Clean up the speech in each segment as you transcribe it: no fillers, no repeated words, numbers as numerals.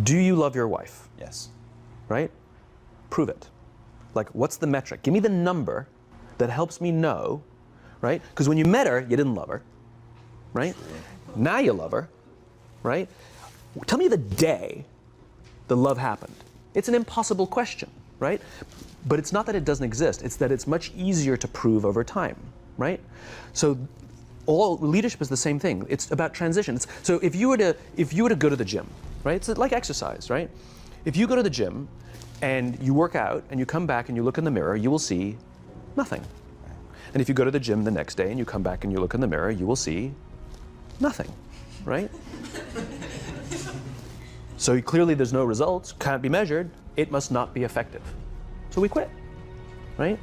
Do you love your wife? Yes. Right? Prove it. Like, what's the metric? Give me the number that helps me know, right? Because when you met her, you didn't love her, right? Now you love her, right? Tell me the day the love happened. It's an impossible question, right? But it's not that it doesn't exist, it's that it's much easier to prove over time, right? So all leadership is the same thing. It's about transitions. So if you were to go to the gym, right? It's like exercise, right? If you go to the gym and you work out and you come back and you look in the mirror, you will see nothing. And if you go to the gym the next day and you come back and you look in the mirror, you will see nothing, right? So clearly there's no results, can't be measured, it must not be effective. So we quit, right?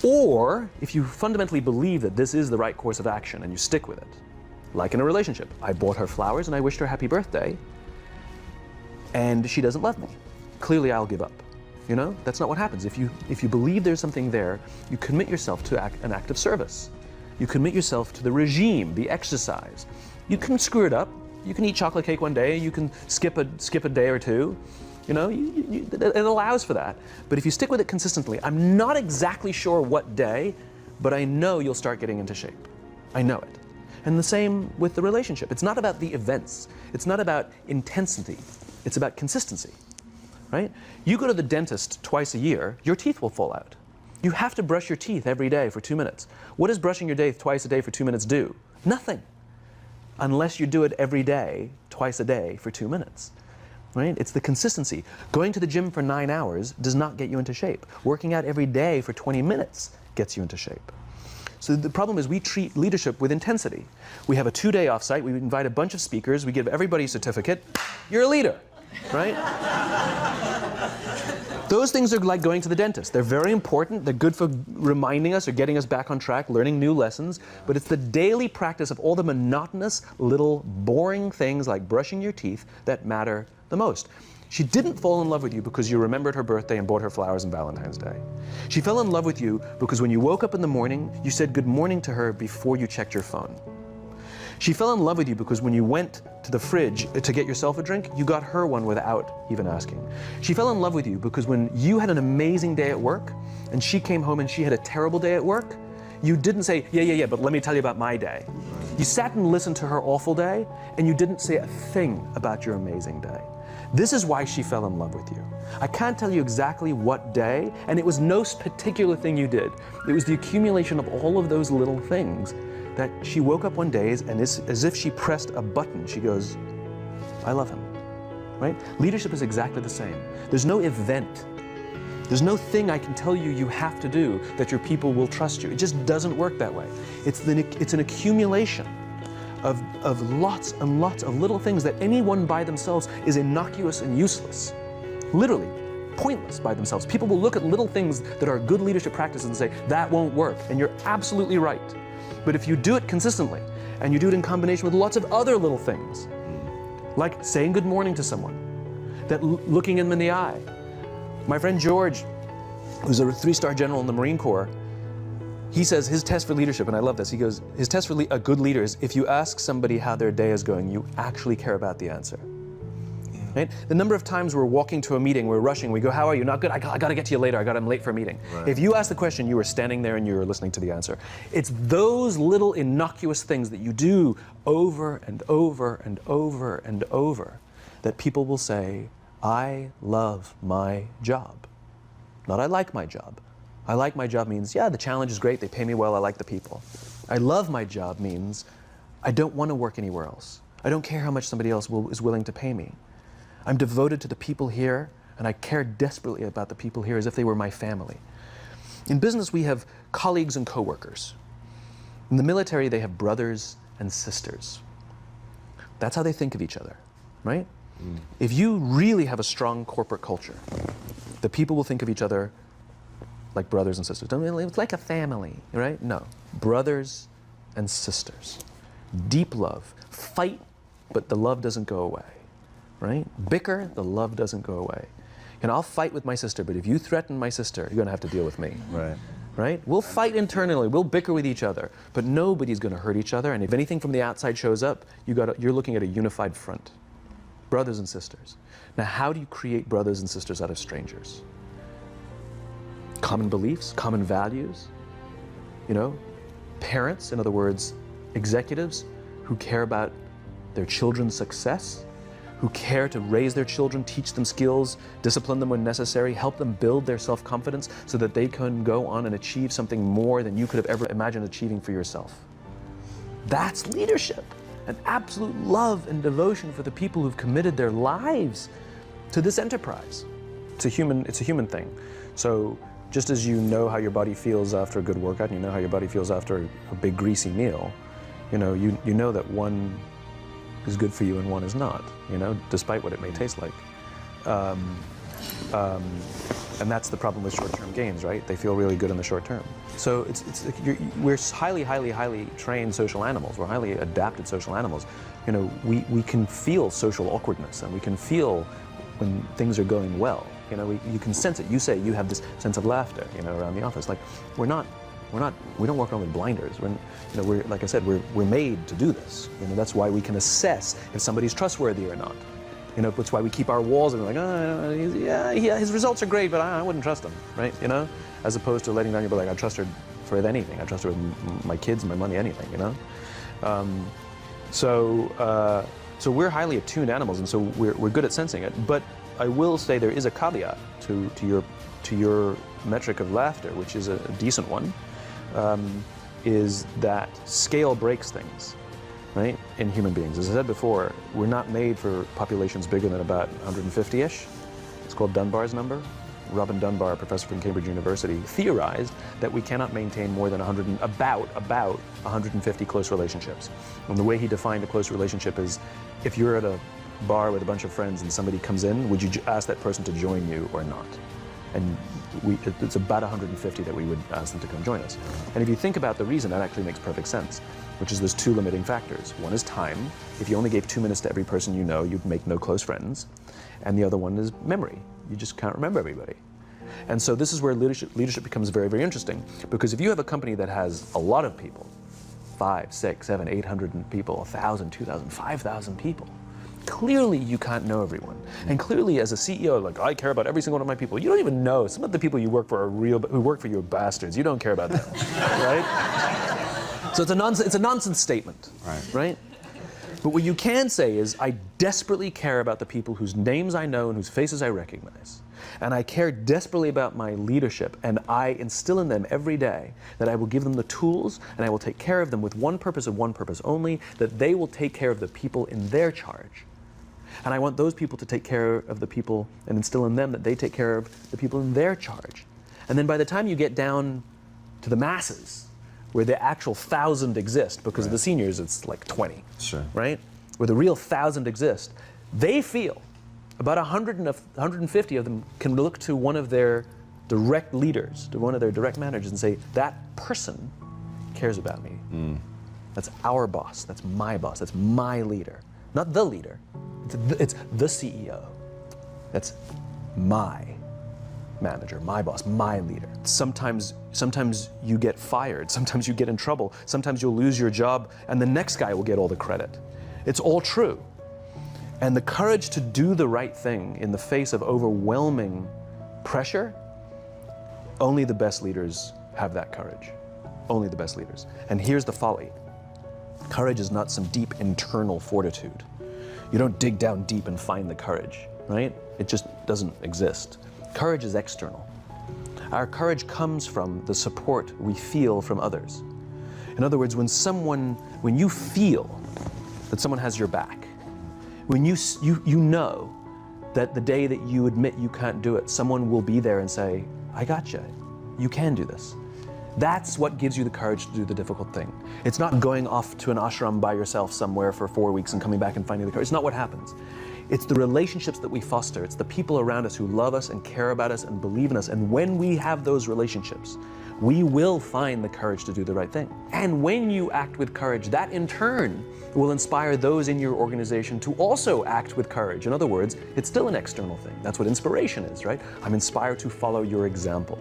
Or if you fundamentally believe that this is the right course of action and you stick with it, like in a relationship, I bought her flowers and I wished her happy birthday, and she doesn't love me. Clearly I'll give up. You know, that's not what happens. If you believe there's something there, you commit yourself to an act of service. You commit yourself to the regime, the exercise. You can screw it up. You can eat chocolate cake one day. You can skip a day or two. You know, it allows for that. But if you stick with it consistently, I'm not exactly sure what day, but I know you'll start getting into shape. I know it. And the same with the relationship. It's not about the events. It's not about intensity. It's about consistency. Right? You go to the dentist twice a year, your teeth will fall out. You have to brush your teeth every day for 2 minutes. What does brushing your teeth twice a day for 2 minutes do? Nothing. Unless you do it every day, twice a day for 2 minutes. Right? It's the consistency. Going to the gym for 9 hours does not get you into shape. Working out every day for 20 minutes gets you into shape. So the problem is we treat leadership with intensity. We have a 2-day offsite, we invite a bunch of speakers, we give everybody a certificate, you're a leader, right? Those things are like going to the dentist. They're very important. They're good for reminding us or getting us back on track, learning new lessons. But it's the daily practice of all the monotonous, little, boring things like brushing your teeth that matter the most. She didn't fall in love with you because you remembered her birthday and bought her flowers on Valentine's Day. She fell in love with you because when you woke up in the morning, you said good morning to her before you checked your phone. She fell in love with you because when you went to the fridge to get yourself a drink, you got her one without even asking. She fell in love with you because when you had an amazing day at work and she came home and she had a terrible day at work, you didn't say, yeah, but let me tell you about my day. You sat and listened to her awful day and you didn't say a thing about your amazing day. This is why she fell in love with you. I can't tell you exactly what day, and it was no particular thing you did. It was the accumulation of all of those little things that she woke up one day and as if she pressed a button, she goes, I love him, right? Leadership is exactly the same. There's no event. There's no thing I can tell you you have to do that your people will trust you. It just doesn't work that way. It's an accumulation of lots and lots of little things that anyone by themselves is innocuous and useless. Literally, pointless by themselves. People will look at little things that are good leadership practices and say, that won't work, and you're absolutely right. But if you do it consistently, and you do it in combination with lots of other little things, like saying good morning to someone, that looking them in the eye. My friend George, who's a 3-star general in the Marine Corps, he says his test for leadership, and I love this, he goes, his test for a good leader is if you ask somebody how their day is going, you actually care about the answer. Yeah. Right? The number of times we're walking to a meeting, we're rushing, we go, how are you? Not good, I got to get to you later, I'm late for a meeting. Right. If you ask the question, you were standing there and you were listening to the answer. It's those little innocuous things that you do over and over and over and over that people will say, I love my job. Not I like my job. I like my job means, yeah, the challenge is great, they pay me well, I like the people. I love my job means, I don't want to work anywhere else. I don't care how much somebody else is willing to pay me. I'm devoted to the people here, and I care desperately about the people here as if they were my family. In business, we have colleagues and coworkers. In the military, they have brothers and sisters. That's how they think of each other, right? Mm. If you really have a strong corporate culture, the people will think of each other like brothers and sisters. It's like a family, right? No, brothers and sisters. Deep love. Fight, but the love doesn't go away, right? Bicker, the love doesn't go away. And I'll fight with my sister, but if you threaten my sister, you're gonna have to deal with me. Right. Right? We'll fight internally, we'll bicker with each other, but nobody's gonna hurt each other, and if anything from the outside shows up, you're looking at a unified front. brothers and sisters. Now, how do you create brothers and sisters out of strangers? Common beliefs, common values, parents, in other words, executives who care about their children's success, who care to raise their children, teach them skills, discipline them when necessary, help them build their self-confidence so that they can go on and achieve something more than you could have ever imagined achieving for yourself. That's leadership, an absolute love and devotion for the people who've committed their lives to this enterprise. It's a human thing. So just as you know how your body feels after a good workout, and you know how your body feels after a big greasy meal, you know that one is good for you and one is not, despite what it may taste like. And that's the problem with short-term gains, right? They feel really good in the short term. So we're highly trained social animals. We're highly adapted social animals. We can feel social awkwardness, and we can feel when things are going well. You can sense it. You say you have this sense of laughter, around the office. Like we don't walk around with blinders. We're like I said, we're made to do this. That's why we can assess if somebody's trustworthy or not. That's why we keep our walls and we're like, yeah, his results are great, but I wouldn't trust him, right? As opposed to letting down your like, I trust her for anything. I trust her with my kids, my money, anything, So we're highly attuned animals, and so we're good at sensing it. But I will say there is a caveat to your metric of laughter, which is a decent one, is that scale breaks things, right, in human beings. As I said before, we're not made for populations bigger than about 150-ish. It's called Dunbar's number. Robin Dunbar, a professor from Cambridge University, theorized that we cannot maintain more than about 150 close relationships. And the way he defined a close relationship is, if you're at a bar with a bunch of friends and somebody comes in, would you ask that person to join you or not? And it's about 150 that we would ask them to come join us. And if you think about the reason, that actually makes perfect sense, which is there's two limiting factors. One is time. If you only gave 2 minutes to every person you know, you'd make no close friends. And the other one is memory. You just can't remember everybody. And so this is where leadership becomes very, very interesting, because if you have a company that has a lot of people, 5, 6, 7, 800 people, 1,000, 2,000, 5,000 people, clearly you can't know everyone. And clearly as a CEO, like, I care about every single one of my people. You don't even know. Some of the people you work for who work for you are bastards. You don't care about them, right? So it's a nonsense statement, right? But what you can say is, I desperately care about the people whose names I know and whose faces I recognize. And I care desperately about my leadership, and I instill in them every day that I will give them the tools, and I will take care of them with one purpose and one purpose only, that they will take care of the people in their charge. And I want those people to take care of the people and instill in them that they take care of the people in their charge. And then by the time you get down to the masses, where the actual 1,000 exist, because of the seniors it's like 20, right? Where the real 1,000 exist, they feel about 150 of them can look to one of their direct leaders, to one of their direct managers, and say, that person cares about me. That's our boss, that's my leader. Not the leader, it's the CEO. That's my manager, my boss, my leader. Sometimes you get fired, sometimes you get in trouble, sometimes you'll lose your job, and the next guy will get all the credit. It's all true. And the courage to do the right thing in the face of overwhelming pressure, only the best leaders have that courage. Only the best leaders. And here's the folly. Courage is not some deep internal fortitude. You don't dig down deep and find the courage, right? It just doesn't exist. Courage is external. Our courage comes from the support we feel from others. In other words, when you feel that someone has your back, when you know that the day that you admit you can't do it, someone will be there and say, I got you. You can do this. That's what gives you the courage to do the difficult thing. It's not going off to an ashram by yourself somewhere for 4 weeks and coming back and finding the courage. It's not what happens. It's the relationships that we foster. It's the people around us who love us and care about us and believe in us. And when we have those relationships, we will find the courage to do the right thing. And when you act with courage, that in turn will inspire those in your organization to also act with courage. In other words, it's still an external thing. That's what inspiration is, right? I'm inspired to follow your example.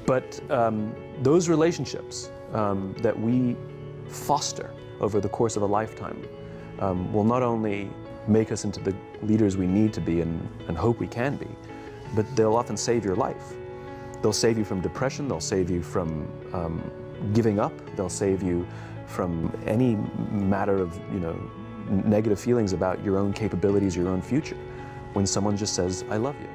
But those relationships that we foster over the course of a lifetime will not only make us into the leaders we need to be and hope we can be, but they'll often save your life. They'll save you from depression, they'll save you from giving up, they'll save you from any matter of, negative feelings about your own capabilities, your own future, when someone just says, I love you.